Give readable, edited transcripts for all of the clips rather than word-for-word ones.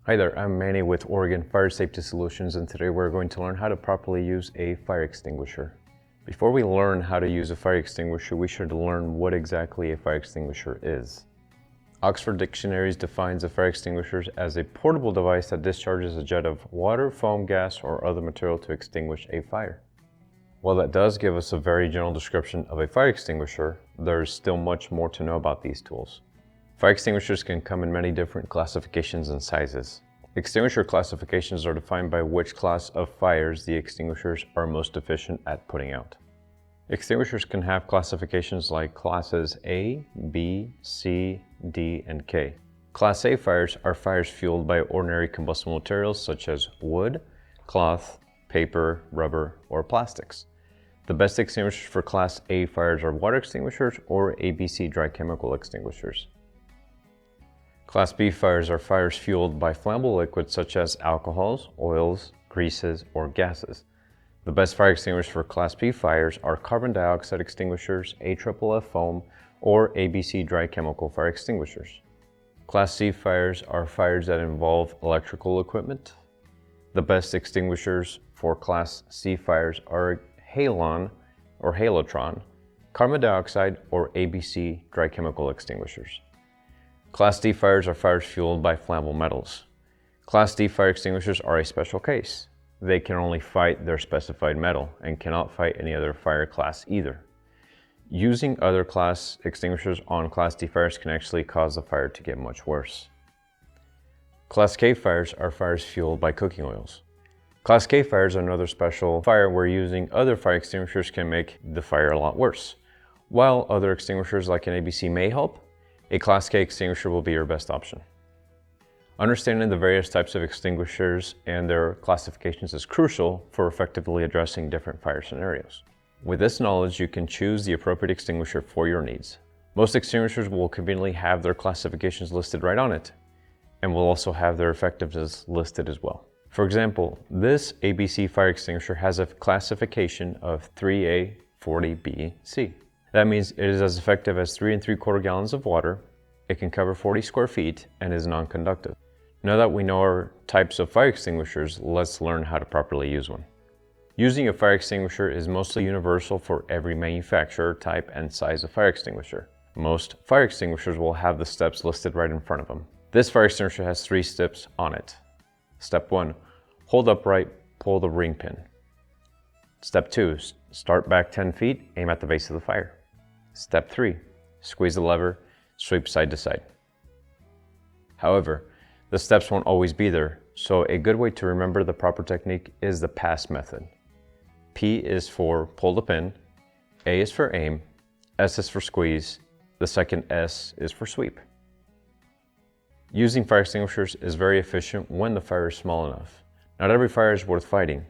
Hi there, I'm Manny with Oregon Fire Safety Solutions, and today we're going to learn how to properly use a fire extinguisher. Before we learn how to use a fire extinguisher, we should learn what exactly a fire extinguisher is. Oxford Dictionaries defines a fire extinguisher as a portable device that discharges a jet of water, foam, gas, or other material to extinguish a fire. While that does give us a very general description of a fire extinguisher, there's still much more to know about these tools. Fire extinguishers can come in many different classifications and sizes. Extinguisher classifications are defined by which class of fires the extinguishers are most efficient at putting out. Extinguishers can have classifications like classes A, B, C, D, and K. Class A fires are fires fueled by ordinary combustible materials such as wood, cloth, paper, rubber, or plastics. The best extinguishers for Class A fires are water extinguishers or ABC dry chemical extinguishers. Class B fires are fires fueled by flammable liquids such as alcohols, oils, greases, or gases. The best fire extinguishers for Class B fires are carbon dioxide extinguishers, AFFF foam, or ABC dry chemical fire extinguishers. Class C fires are fires that involve electrical equipment. The best extinguishers for Class C fires are halon or halotron, carbon dioxide, or ABC dry chemical extinguishers. Class D fires are fires fueled by flammable metals. Class D fire extinguishers are a special case. They can only fight their specified metal and cannot fight any other fire class either. Using other class extinguishers on Class D fires can actually cause the fire to get much worse. Class K fires are fires fueled by cooking oils. Class K fires are another special fire where using other fire extinguishers can make the fire a lot worse. While other extinguishers like an ABC may help, a Class K extinguisher will be your best option. Understanding the various types of extinguishers and their classifications is crucial for effectively addressing different fire scenarios. With this knowledge, you can choose the appropriate extinguisher for your needs. Most extinguishers will conveniently have their classifications listed right on it, and will also have their effectiveness listed as well. For example, this ABC fire extinguisher has a classification of 3A, 40B, C. That means it is as effective as 3 3/4 gallons of water, it can cover 40 square feet, and is non-conductive. Now that we know our types of fire extinguishers, let's learn how to properly use one. Using a fire extinguisher is mostly universal for every manufacturer, type, and size of fire extinguisher. Most fire extinguishers will have the steps listed right in front of them. This fire extinguisher has 3 steps on it. Step 1, hold upright, pull the ring pin. Step 2, start back 10 feet, aim at the base of the fire. Step 3, squeeze the lever, sweep side to side. However, the steps won't always be there, so a good way to remember the proper technique is the pass method. P is for pull the pin, A is for aim, S is for squeeze, the second S is for sweep. Using fire extinguishers is very efficient when the fire is small enough. Not every fire is worth fighting.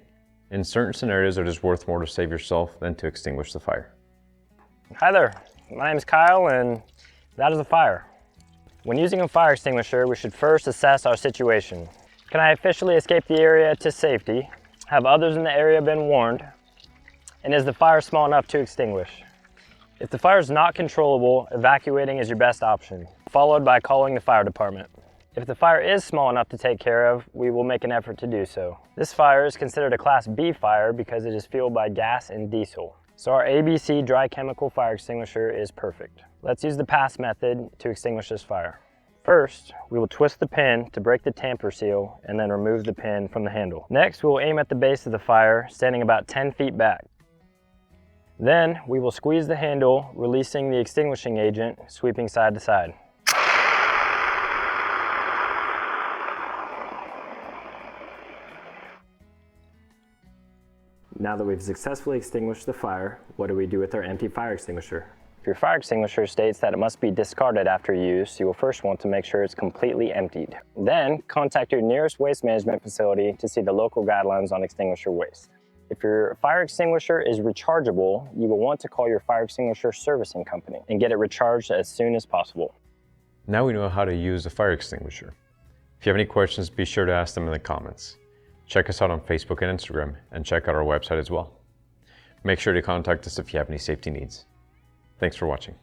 In certain scenarios, it is worth more to save yourself than to extinguish the fire. Hi there, my name is Kyle and that is a fire. When using a fire extinguisher, we should first assess our situation. Can I officially escape the area to safety? Have others in the area been warned? And is the fire small enough to extinguish? If the fire is not controllable, evacuating is your best option, followed by calling the fire department. If the fire is small enough to take care of, we will make an effort to do so. This fire is considered a Class B fire because it is fueled by gas and diesel. So our ABC dry chemical fire extinguisher is perfect. Let's use the pass method to extinguish this fire. First, we will twist the pin to break the tamper seal and then remove the pin from the handle. Next, we will aim at the base of the fire, standing about 10 feet back. Then, we will squeeze the handle, releasing the extinguishing agent, sweeping side to side. Now that we've successfully extinguished the fire, what do we do with our empty fire extinguisher? If your fire extinguisher states that it must be discarded after use, you will first want to make sure it's completely emptied. Then, contact your nearest waste management facility to see the local guidelines on extinguisher waste. If your fire extinguisher is rechargeable, you will want to call your fire extinguisher servicing company and get it recharged as soon as possible. Now we know how to use a fire extinguisher. If you have any questions, be sure to ask them in the comments. Check us out on Facebook and Instagram, and check out our website as well. Make sure to contact us if you have any safety needs. Thanks for watching.